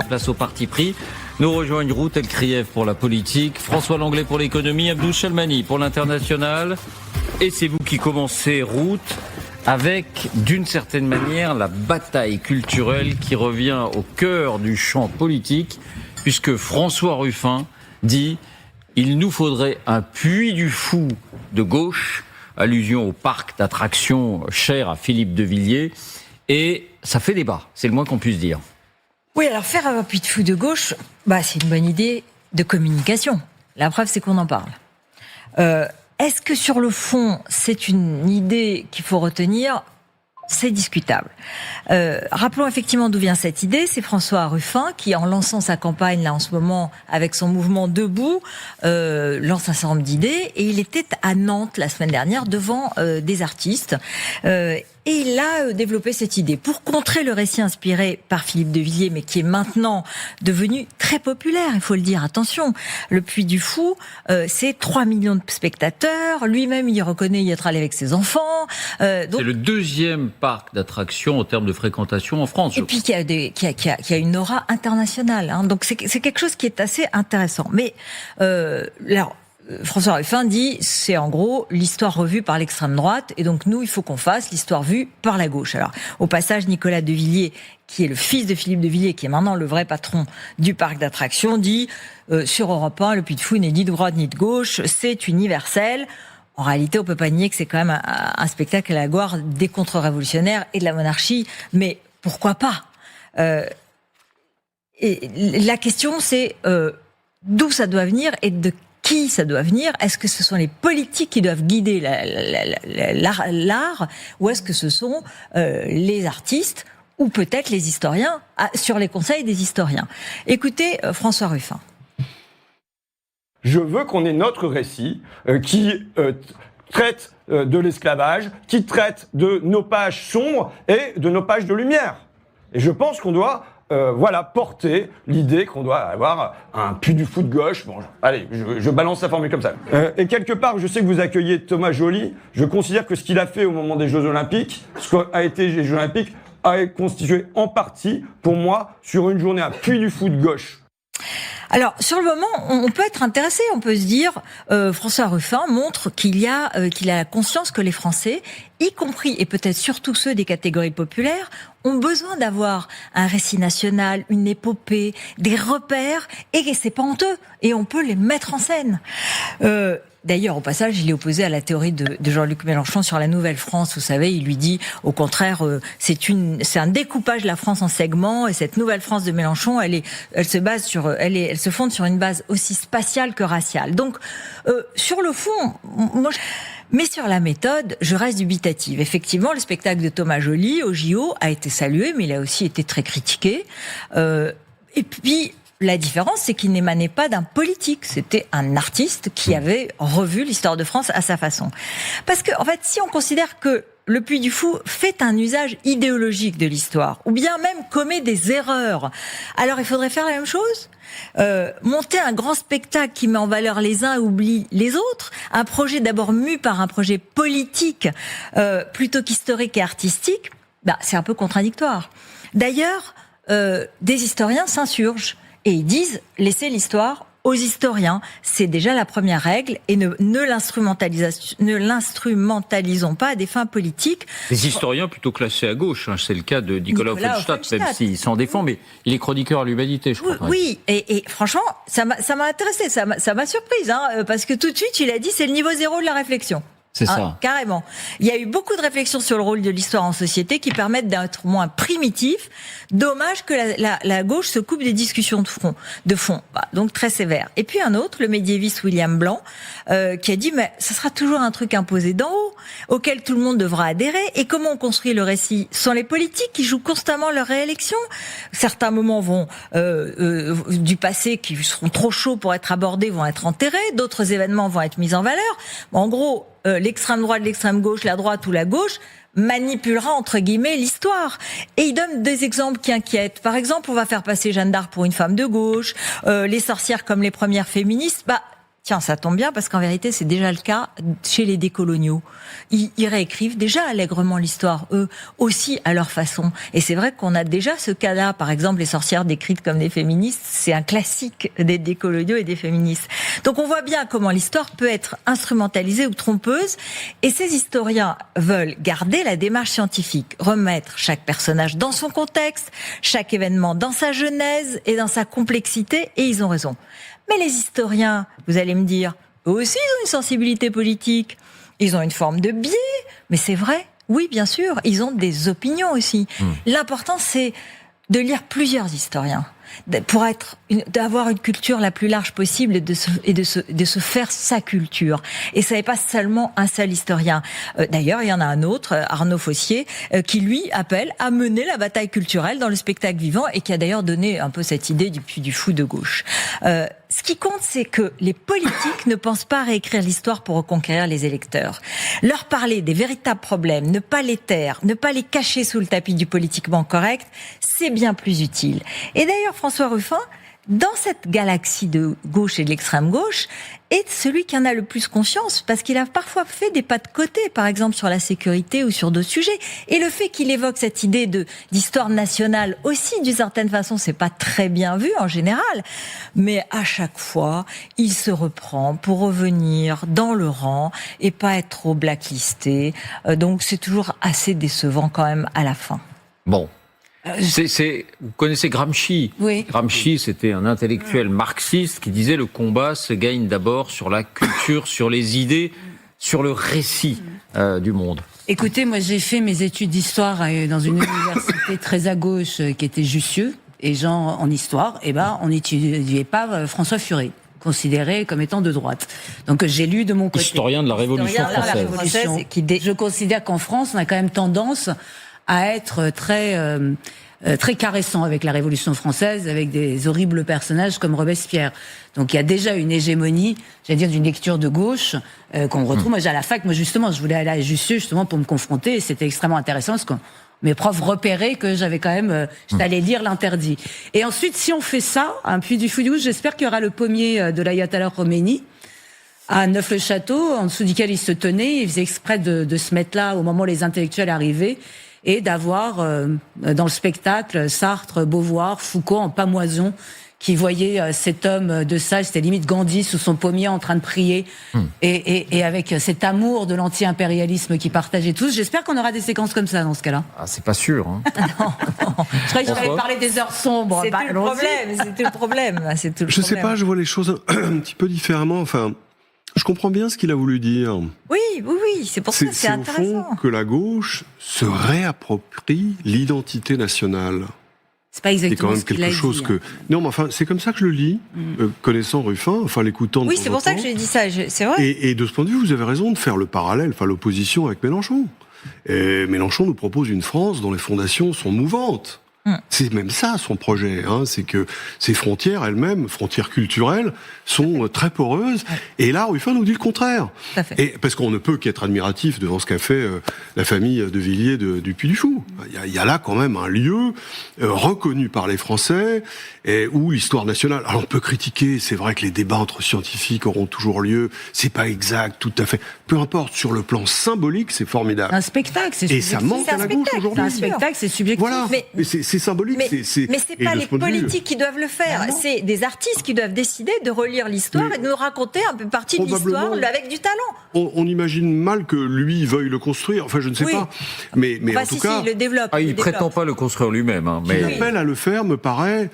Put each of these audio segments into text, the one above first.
place au parti pris. Nous rejoignent Ruth El-Krief pour la politique, François Langlais pour l'économie, Abdou Chalmani pour l'international. Et c'est vous qui commencez, Ruth, avec, d'une certaine manière, la bataille culturelle qui revient au cœur du champ politique, puisque François Ruffin dit « Il nous faudrait un Puy du Fou de gauche », allusion au parc d'attractions cher à Philippe de Villiers, et ça fait débat, c'est le moins qu'on puisse dire. Oui, alors faire un Puy du Fou de gauche, c'est une bonne idée de communication. La preuve, c'est qu'on en parle. Est-ce que sur le fond, c'est une idée qu'il faut retenir ? C'est discutable. Rappelons effectivement d'où vient cette idée. C'est François Ruffin qui, en lançant sa campagne là en ce moment avec son mouvement Debout, lance un certain nombre d'idées. Et il était à Nantes la semaine dernière devant des artistes. Et il a développé cette idée pour contrer le récit inspiré par Philippe de Villiers, mais qui est maintenant devenu très populaire, il faut le dire. Attention, le Puy du Fou, c'est 3 millions de spectateurs. Lui-même, il reconnaît y être allé avec ses enfants. C'est le deuxième parc d'attractions en termes de fréquentation en France. Et puis qui a une aura internationale. Hein. Donc c'est quelque chose qui est assez intéressant. Mais alors, François Ruffin dit, c'est en gros l'histoire revue par l'extrême droite, et donc nous, il faut qu'on fasse l'histoire vue par la gauche. Alors, au passage, Nicolas de Villiers, qui est le fils de Philippe de Villiers, qui est maintenant le vrai patron du parc d'attractions, dit, sur Europe 1, le Puy du Fou n'est ni de droite ni de gauche, c'est universel. En réalité, on peut pas nier que c'est quand même un spectacle à la gloire des contre-révolutionnaires et de la monarchie, mais pourquoi pas ? Et la question, c'est d'où ça doit venir et de qui ça doit venir. Est-ce que ce sont les politiques qui doivent guider l'art, ou est-ce que ce sont les artistes, ou peut-être les historiens, sur les conseils des historiens ? Écoutez François Ruffin. Je veux qu'on ait notre récit qui traite de l'esclavage, qui traite de nos pages sombres et de nos pages de lumière. Et je pense qu'on doit porter l'idée qu'on doit avoir un Puy du Fou de gauche. Bon, allez, je balance sa formule comme ça. Et quelque part, je sais que vous accueillez Thomas Joly. Je considère que ce qu'il a fait au moment des Jeux Olympiques, ce qu'a été les Jeux Olympiques, a constitué en partie, pour moi, sur une journée un Puy du Fou de gauche. Alors, sur le moment, on peut être intéressé, on peut se dire, François Ruffin montre qu'il a la conscience que les Français, y compris et peut-être surtout ceux des catégories populaires, ont besoin d'avoir un récit national, une épopée, des repères, et c'est pas honteux, et on peut les mettre en scène. D'ailleurs, au passage, il est opposé à la théorie de Jean-Luc Mélenchon sur la Nouvelle-France. Vous savez, il lui dit, au contraire, c'est un découpage de la France en segments, et cette Nouvelle-France de Mélenchon, elle se fonde sur une base aussi spatiale que raciale. Donc, sur le fond, mais sur la méthode, je reste dubitative. Effectivement, le spectacle de Thomas Joly au JO a été salué, mais il a aussi été très critiqué. Et puis, la différence, c'est qu'il n'émanait pas d'un politique. C'était un artiste qui avait revu l'histoire de France à sa façon. Parce que, en fait, si on considère que le Puy du Fou fait un usage idéologique de l'histoire, ou bien même commet des erreurs, alors il faudrait faire la même chose ? Monter un grand spectacle qui met en valeur les uns et oublie les autres, un projet d'abord mu par un projet politique plutôt qu'historique et artistique, c'est un peu contradictoire. D'ailleurs, des historiens s'insurgent et ils disent « laissez l'histoire aux historiens ». C'est déjà la première règle, et ne l'instrumentalisons pas à des fins politiques. Les historiens plutôt classés à gauche, c'est le cas de Nicolas Hoffelstadt, même s'il s'en défend, mais il est chroniqueur à l'Humanité, je crois. Oui, et franchement, ça m'a intéressé, ça m'a surprise, parce que tout de suite, il a dit c'est le niveau zéro de la réflexion. C'est ça. Carrément. Il y a eu beaucoup de réflexions sur le rôle de l'histoire en société qui permettent d'être moins primitifs. Dommage que la gauche se coupe des discussions de fond. Donc très sévère. Et puis un autre, le médiéviste William Blanc, qui a dit mais ça sera toujours un truc imposé d'en haut, auquel tout le monde devra adhérer. Et comment on construit le récit ? Ce sont les politiques qui jouent constamment leur réélection. Certains moments du passé qui seront trop chauds pour être abordés vont être enterrés. D'autres événements vont être mis en valeur. En gros, l'extrême droite, l'extrême gauche, la droite ou la gauche manipulera entre guillemets l'histoire. Et il donne des exemples qui inquiètent. Par exemple, on va faire passer Jeanne d'Arc pour une femme de gauche, les sorcières comme les premières féministes. Tiens, ça tombe bien parce qu'en vérité, c'est déjà le cas chez les décoloniaux. Ils réécrivent déjà allègrement l'histoire, eux aussi, à leur façon. Et c'est vrai qu'on a déjà ce cas-là. Par exemple, les sorcières décrites comme des féministes, c'est un classique des décoloniaux et des féministes. Donc on voit bien comment l'histoire peut être instrumentalisée ou trompeuse. Et ces historiens veulent garder la démarche scientifique, remettre chaque personnage dans son contexte, chaque événement dans sa genèse et dans sa complexité. Et ils ont raison. Mais les historiens, vous allez me dire, eux aussi ils ont une sensibilité politique, ils ont une forme de biais, mais c'est vrai, oui bien sûr, ils ont des opinions aussi. L'important c'est de lire plusieurs historiens, pour d'avoir une culture la plus large possible et de se faire sa culture. Et ça n'est pas seulement un seul historien. D'ailleurs, il y en a un autre, Arnaud Fossier, qui lui appelle à mener la bataille culturelle dans le spectacle vivant et qui a d'ailleurs donné un peu cette idée du Puy du Fou de gauche. Ce qui compte, c'est que les politiques ne pensent pas à réécrire l'histoire pour reconquérir les électeurs. Leur parler des véritables problèmes, ne pas les taire, ne pas les cacher sous le tapis du politiquement correct, c'est bien plus utile. Et d'ailleurs, François Ruffin, dans cette galaxie de gauche et de l'extrême gauche, est celui qui en a le plus conscience, parce qu'il a parfois fait des pas de côté, par exemple sur la sécurité ou sur d'autres sujets. Et le fait qu'il évoque cette idée d'histoire nationale aussi, d'une certaine façon, c'est pas très bien vu en général. Mais à chaque fois, il se reprend pour revenir dans le rang et pas être trop blacklisté. Donc c'est toujours assez décevant quand même à la fin. Bon. Vous connaissez Gramsci? Oui. Gramsci, c'était un intellectuel marxiste qui disait le combat se gagne d'abord sur la culture, sur les idées, sur le récit du monde. Écoutez, moi j'ai fait mes études d'histoire dans une université très à gauche qui était Jussieu, et genre en histoire, on n'étudiait pas François Furet, considéré comme étant de droite. Donc j'ai lu de mon côté. Historien de la Révolution française. Je considère qu'en France, on a quand même tendance à être très caressant avec la Révolution française, avec des horribles personnages comme Robespierre. Donc il y a déjà une hégémonie, j'allais dire, d'une lecture de gauche qu'on retrouve. Moi, à la fac, justement, je voulais aller à Jussieu justement pour me confronter, et c'était extrêmement intéressant parce que mes profs repéraient que j'avais quand même, j'étais allée lire l'interdit. Et ensuite, si on fait ça, un Puy du Fou, j'espère qu'il y aura le pommier de l'Ayatollah Khomeini à Neuf-le-Château, en dessous duquel il se tenait. Il faisait exprès de se mettre là au moment où les intellectuels arrivaient, et d'avoir dans le spectacle Sartre, Beauvoir, Foucault en pamoison, qui voyait cet homme de sage, c'était limite Gandhi sous son pommier en train de prier, et avec cet amour de l'anti-impérialisme qu'ils partageaient tous. J'espère qu'on aura des séquences comme ça dans ce cas-là. Ah, c'est pas sûr. Hein. Non. Je croyais que j'allais parler des heures sombres. C'est tout le problème. Je sais pas, je vois les choses un petit peu différemment. Enfin, je comprends bien ce qu'il a voulu dire. Oui, c'est pour ça que c'est intéressant. C'est au fond que la gauche se réapproprie l'identité nationale. C'est pas exactement c'est quand même ce qu'il quelque a chose dit, que... Non, mais enfin, c'est comme ça que je le lis, connaissant Ruffin, enfin l'écoutant de Oui, temps c'est en pour ça temps. que j'ai dit ça, c'est vrai. Et de ce point de vue, vous avez raison de faire le parallèle, enfin l'opposition avec Mélenchon. Et Mélenchon nous propose une France dont les fondations sont mouvantes. C'est même ça son projet, c'est que ces frontières elles-mêmes, frontières culturelles, sont très poreuses. Et là, Ruffin nous dit le contraire. Et parce qu'on ne peut qu'être admiratif devant ce qu'a fait la famille de Villiers du Puy du Fou. Il y a là quand même un lieu reconnu par les Français, et où l'histoire nationale. Alors on peut critiquer, c'est vrai que les débats entre scientifiques auront toujours lieu. C'est pas exact, tout à fait. Peu importe, sur le plan symbolique, c'est formidable. Un spectacle, c'est subjectif. Et ça manque à la gauche aujourd'hui. C'est un spectacle, c'est subjectif. Voilà. Mais c'est symbolique. Mais c'est pas les politiques qui doivent le faire. C'est des artistes qui doivent décider de relire l'histoire et de nous raconter un peu partie de l'histoire avec du talent. On imagine mal que lui veuille le construire. Enfin, je ne sais pas. Mais en tout cas, il le développe. Il prétend pas le construire lui-même. Mais l'appel à le faire me paraît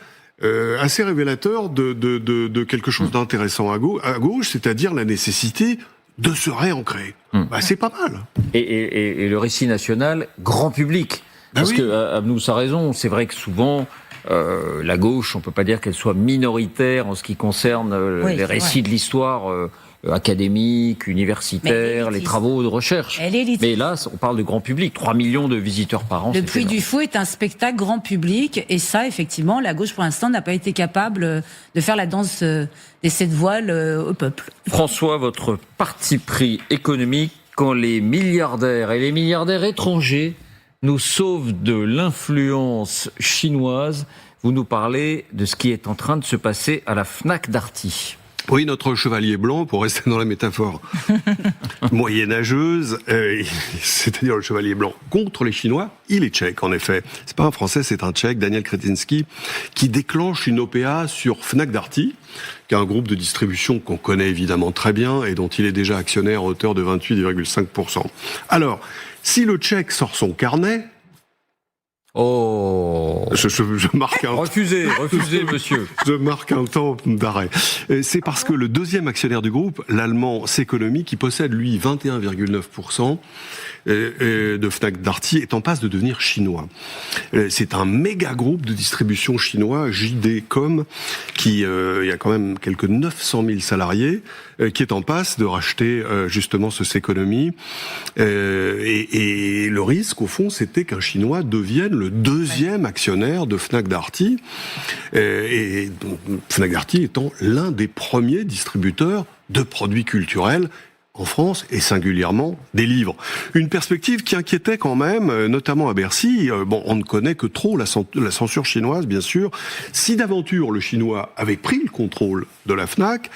assez révélateur de quelque chose d'intéressant à gauche, c'est-à-dire la nécessité de se réancrer. C'est pas mal. Et le récit national, grand public. Parce que Abnous a raison, c'est vrai que souvent, la gauche, on peut pas dire qu'elle soit minoritaire en ce qui concerne les récits de l'histoire académique, universitaire, les travaux de recherche. Mais là, on parle de grand public, 3 millions de visiteurs par an. Le Puy du Fou est un spectacle grand public, et ça, effectivement, la gauche, pour l'instant, n'a pas été capable de faire la danse des 7 voiles au peuple. François, votre parti pris économique, quand les milliardaires et les milliardaires étrangers nous sauvent de l'influence chinoise, vous nous parlez de ce qui est en train de se passer à la Fnac Darty. Oui, notre chevalier blanc, pour rester dans la métaphore moyenâgeuse, c'est-à-dire le chevalier blanc contre les Chinois, il est tchèque, en effet. C'est pas un Français, c'est un Tchèque, Daniel Kretinsky, qui déclenche une OPA sur Fnac Darty, qui est un groupe de distribution qu'on connaît évidemment très bien et dont il est déjà actionnaire à hauteur de 28,5%. Alors, si le Tchèque sort son carnet... Oh, je marque un... Refusez, monsieur. Je marque un temps d'arrêt. C'est parce que le deuxième actionnaire du groupe, l'allemand Ceconomy, qui possède lui 21,9% de Fnac Darty, est en passe de devenir chinois. C'est un méga groupe de distribution chinois, JD.com, qui il y a quand même quelques 900 000 salariés, qui est en passe de racheter justement ce Ceconomy. Et le risque, au fond, c'était qu'un Chinois devienne le deuxième actionnaire de Fnac Darty, et donc, Fnac Darty étant l'un des premiers distributeurs de produits culturels en France, et singulièrement des livres. Une perspective qui inquiétait quand même, notamment à Bercy. On ne connaît que trop la censure chinoise, bien sûr. Si d'aventure le Chinois avait pris le contrôle de la Fnac,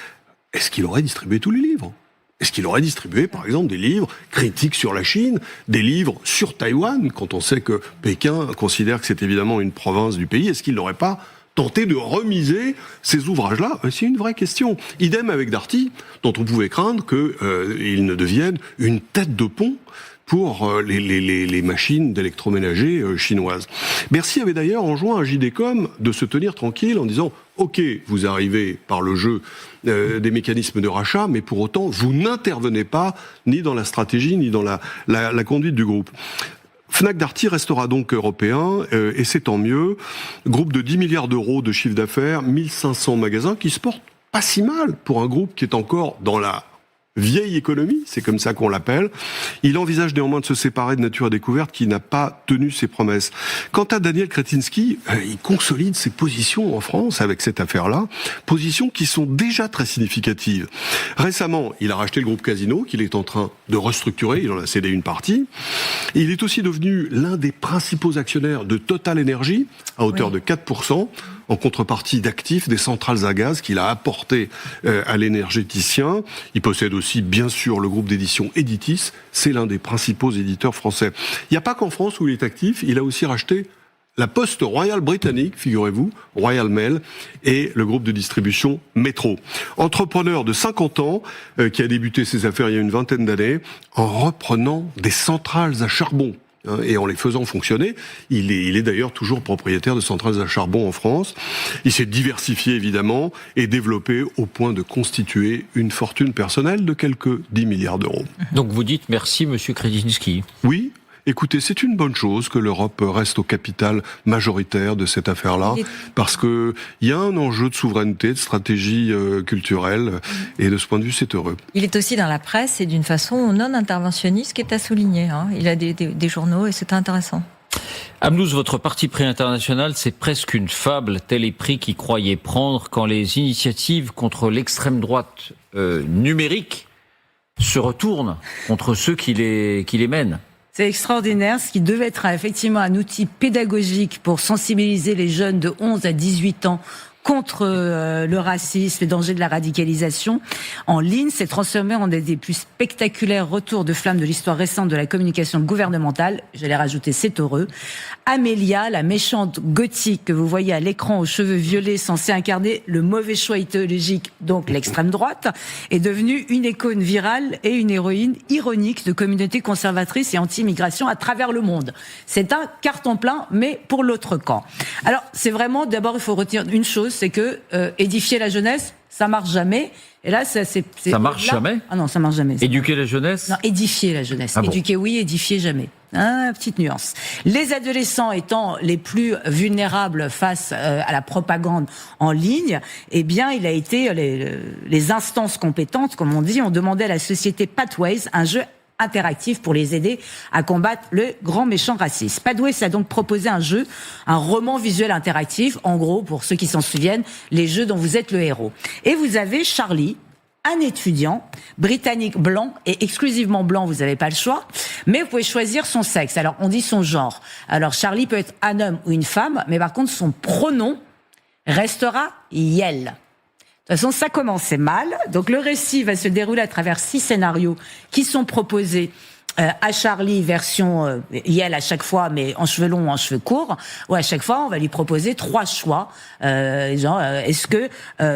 est-ce qu'il aurait distribué tous les livres ? Est-ce qu'il aurait distribué, par exemple, des livres critiques sur la Chine, des livres sur Taïwan, quand on sait que Pékin considère que c'est évidemment une province du pays? Est-ce qu'il n'aurait pas tenté de remiser ces ouvrages-là? C'est une vraie question. Idem avec Darty, dont on pouvait craindre qu'il ne devienne une tête de pont pour les machines d'électroménager chinoises. Bercy avait d'ailleurs enjoint à JD.com de se tenir tranquille en disant « Ok, vous arrivez par le jeu des mécanismes de rachat, mais pour autant, vous n'intervenez pas ni dans la stratégie, ni dans la conduite du groupe ». Fnac Darty restera donc européen, et c'est tant mieux. Groupe de 10 milliards d'euros de chiffre d'affaires, 1500 magasins, qui se portent pas si mal pour un groupe qui est encore dans la vieille économie, c'est comme ça qu'on l'appelle. Il envisage néanmoins de se séparer de Nature et Découverte qui n'a pas tenu ses promesses. Quant à Daniel Kretinsky, il consolide ses positions en France avec cette affaire-là, positions qui sont déjà très significatives. Récemment, il a racheté le groupe Casino, qu'il est en train de restructurer, il en a cédé une partie. Il est aussi devenu l'un des principaux actionnaires de Total Energy, à hauteur de 4%, en contrepartie d'actifs des centrales à gaz qu'il a apporté à l'énergéticien. Il possède aussi, bien sûr, le groupe d'édition Editis. C'est l'un des principaux éditeurs français. Il n'y a pas qu'en France où il est actif. Il a aussi racheté la Poste Royale britannique, figurez-vous, Royal Mail, et le groupe de distribution Metro. Entrepreneur de 50 ans, qui a débuté ses affaires il y a une vingtaine d'années, en reprenant des centrales à charbon. Et en les faisant fonctionner, il est d'ailleurs toujours propriétaire de centrales à charbon en France. Il s'est diversifié évidemment et développé au point de constituer une fortune personnelle de quelques 10 milliards d'euros. Donc vous dites merci monsieur Kretinsky. Oui. Écoutez, c'est une bonne chose que l'Europe reste au capital majoritaire de cette affaire-là, parce que il y a un enjeu de souveraineté, de stratégie culturelle, et de ce point de vue, c'est heureux. Il est aussi dans la presse et d'une façon non interventionniste, qui est à souligner. Il a des journaux et c'est intéressant. Amnous, votre parti pris international, c'est presque une fable, tel est pris qui croyait prendre quand les initiatives contre l'extrême droite numérique se retournent contre ceux qui les mènent. C'est extraordinaire, ce qui devait être effectivement un outil pédagogique pour sensibiliser les jeunes de 11 à 18 ans contre le racisme, les dangers de la radicalisation en ligne, s'est transformé en des plus spectaculaires retours de flamme de l'histoire récente de la communication gouvernementale. J'allais rajouter, c'est heureux. Amélia, la méchante gothique que vous voyez à l'écran aux cheveux violets, censée incarner le mauvais choix idéologique, donc l'extrême droite, est devenue une icône virale et une héroïne ironique de communautés conservatrices et anti-immigration à travers le monde. C'est un carton plein, mais pour l'autre camp. Alors, c'est vraiment, d'abord, il faut retenir une chose, c'est que édifier la jeunesse, ça marche jamais. Et là, ça marche jamais. Ah non, ça marche jamais. Éduquer la jeunesse. Non, édifier la jeunesse. Ah bon. Éduquer, oui, édifier jamais. Petite nuance. Les adolescents étant les plus vulnérables face à la propagande en ligne, eh bien, il a été les instances compétentes, comme on dit, ont demandé à la société Pathways un jeu interactif pour les aider à combattre le grand méchant raciste. Pathways a donc proposé un jeu, un roman visuel interactif, en gros, pour ceux qui s'en souviennent, les jeux dont vous êtes le héros. Et vous avez Charlie, un étudiant britannique blanc, et exclusivement blanc, vous n'avez pas le choix, mais vous pouvez choisir son sexe. Alors, on dit son genre. Alors, Charlie peut être un homme ou une femme, mais par contre, son pronom restera « yel ». De toute façon, ça commençait mal. Donc le récit va se dérouler à travers 6 scénarios qui sont proposés à Charlie, version Yel à chaque fois, mais en cheveux longs ou en cheveux courts, où à chaque fois, on va lui proposer 3 choix. Est-ce que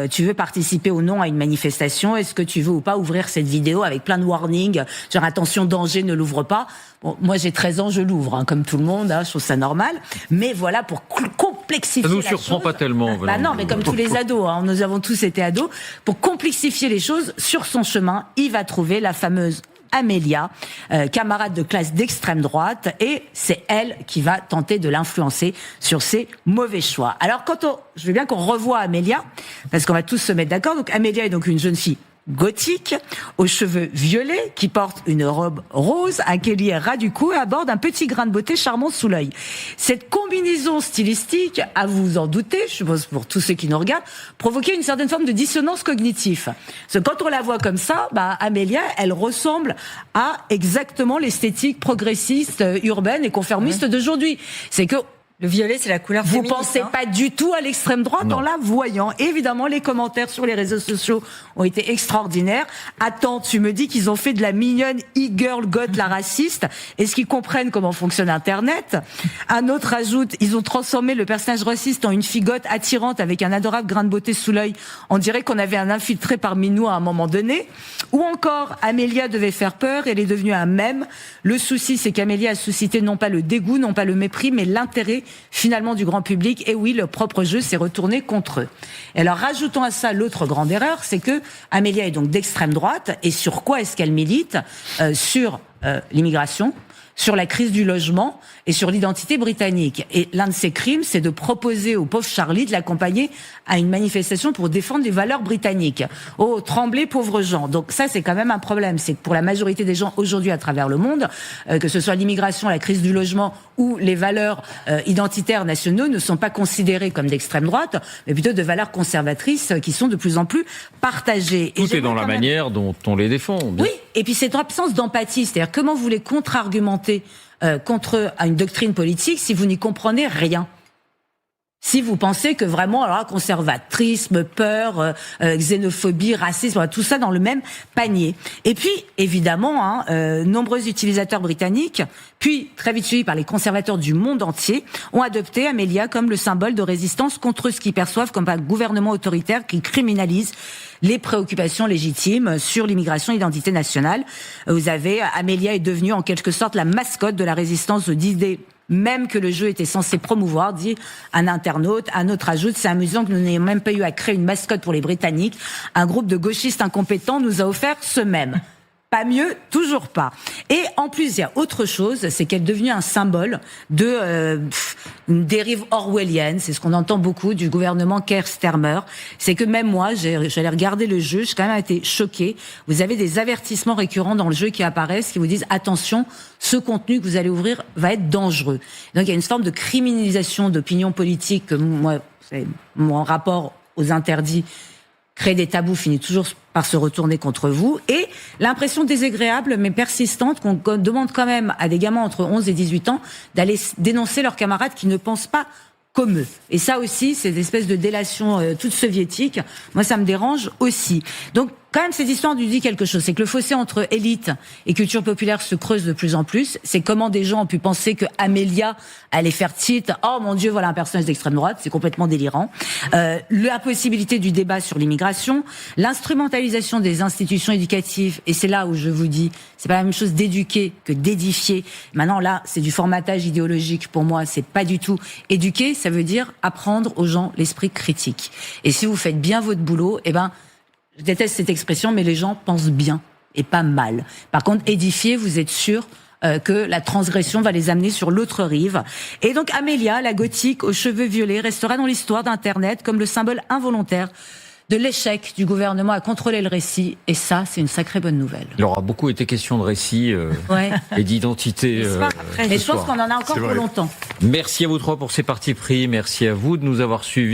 tu veux participer ou non à une manifestation? Est-ce que tu veux ou pas ouvrir cette vidéo avec plein de warnings, genre attention, danger, ne l'ouvre pas. Bon, moi j'ai 13 ans, je l'ouvre, hein, comme tout le monde, hein, je trouve ça normal. Mais voilà, pour complexifier la chose... Ça nous surprend pas tellement. Bah non, mais comme tous les ados, hein, nous avons tous été ados. Pour complexifier les choses, sur son chemin, il va trouver la fameuse Amélia, camarade de classe d'extrême droite, et c'est elle qui va tenter de l'influencer sur ses mauvais choix. Alors je veux bien qu'on revoie Amélia, parce qu'on va tous se mettre d'accord. Donc Amélia est donc une jeune fille gothique, aux cheveux violets, qui porte une robe rose, un collier ras du cou et aborde un petit grain de beauté charmant sous l'œil. Cette combinaison stylistique, à vous en douter, je suppose pour tous ceux qui nous regardent, provoquait une certaine forme de dissonance cognitive. Parce que quand on la voit comme ça, Amélia, elle ressemble à exactement l'esthétique progressiste, urbaine et conformiste d'aujourd'hui. C'est que le violet, c'est la couleur vous féministe. Vous pensez pas du tout à l'extrême droite en la voyant. Évidemment, les commentaires sur les réseaux sociaux ont été extraordinaires. Attends, tu me dis qu'ils ont fait de la mignonne e-girl goth, la raciste. Est-ce qu'ils comprennent comment fonctionne Internet? Un autre ajoute, ils ont transformé le personnage raciste en une figote attirante avec un adorable grain de beauté sous l'œil. On dirait qu'on avait un infiltré parmi nous à un moment donné. Ou encore, Amélia devait faire peur, elle est devenue un mème. Le souci, c'est qu'Amélia a suscité non pas le dégoût, non pas le mépris, mais l'intérêt finalement du grand public. Et oui, le propre jeu s'est retourné contre eux. Et alors, rajoutons à ça l'autre grande erreur, c'est que Amélia est donc d'extrême droite. Et sur quoi est-ce qu'elle milite? Sur l'immigration, sur la crise du logement et sur l'identité britannique. Et l'un de ses crimes, c'est de proposer au pauvre Charlie de l'accompagner à une manifestation pour défendre les valeurs britanniques. Oh, tremblez, pauvres gens. Donc ça, c'est quand même un problème. C'est que pour la majorité des gens aujourd'hui à travers le monde, que ce soit l'immigration, la crise du logement ou les valeurs identitaires nationaux ne sont pas considérées comme d'extrême droite, mais plutôt de valeurs conservatrices qui sont de plus en plus partagées. Tout est dans la manière dont on les défend. Bien. Oui, et puis cette absence d'empathie, c'est-à-dire comment vous voulez contre-argumenter contre une doctrine politique si vous n'y comprenez rien. Si vous pensez que vraiment, alors conservatisme, peur, xénophobie, racisme, tout ça dans le même panier. Et puis, évidemment, nombreux utilisateurs britanniques, puis très vite suivis par les conservateurs du monde entier, ont adopté Amélia comme le symbole de résistance contre ce qu'ils perçoivent comme un gouvernement autoritaire qui criminalise les préoccupations légitimes sur l'immigration et l'identité nationale. Vous avez, Amélia est devenue en quelque sorte la mascotte de la résistance aux idées même que le jeu était censé promouvoir, dit un internaute. Un autre ajoute, c'est amusant que nous n'ayons même pas eu à créer une mascotte pour les Britanniques. Un groupe de gauchistes incompétents nous a offert ce même. Pas mieux, toujours pas. Et en plus, il y a autre chose, c'est qu'elle est devenue un symbole de une dérive orwellienne. C'est ce qu'on entend beaucoup du gouvernement Keir Starmer. C'est que même moi, j'allais regarder le jeu, j'ai quand même été choquée. Vous avez des avertissements récurrents dans le jeu qui apparaissent, qui vous disent attention, ce contenu que vous allez ouvrir va être dangereux. Donc il y a une forme de criminalisation d'opinion politique que moi, c'est mon rapport aux interdits. Créer des tabous finit toujours par se retourner contre vous. Et l'impression désagréable mais persistante qu'on demande quand même à des gamins entre 11 et 18 ans d'aller dénoncer leurs camarades qui ne pensent pas comme eux. Et ça aussi, c'est des espèces de délation toute soviétique. Moi, ça me dérange aussi. Donc, quand même, cette histoire nous dit quelque chose. C'est que le fossé entre élite et culture populaire se creuse de plus en plus. C'est comment des gens ont pu penser que Amélia allait faire titre. Oh mon Dieu, voilà un personnage d'extrême droite. C'est complètement délirant. L'impossibilité du débat sur l'immigration, l'instrumentalisation des institutions éducatives. Et c'est là où je vous dis, c'est pas la même chose d'éduquer que d'édifier. Maintenant, là, c'est du formatage idéologique. Pour moi, c'est pas du tout éduquer. Ça veut dire apprendre aux gens l'esprit critique. Et si vous faites bien votre boulot, je déteste cette expression, mais les gens pensent bien et pas mal. Par contre, édifier, vous êtes sûr que la transgression va les amener sur l'autre rive. Et donc Amélia, la gothique aux cheveux violets, restera dans l'histoire d'Internet comme le symbole involontaire de l'échec du gouvernement à contrôler le récit. Et ça, c'est une sacrée bonne nouvelle. Il aura beaucoup été question de récit et d'identité. Mais je pense qu'on en a encore pour longtemps. Merci à vous trois pour ces partis pris. Merci à vous de nous avoir suivis.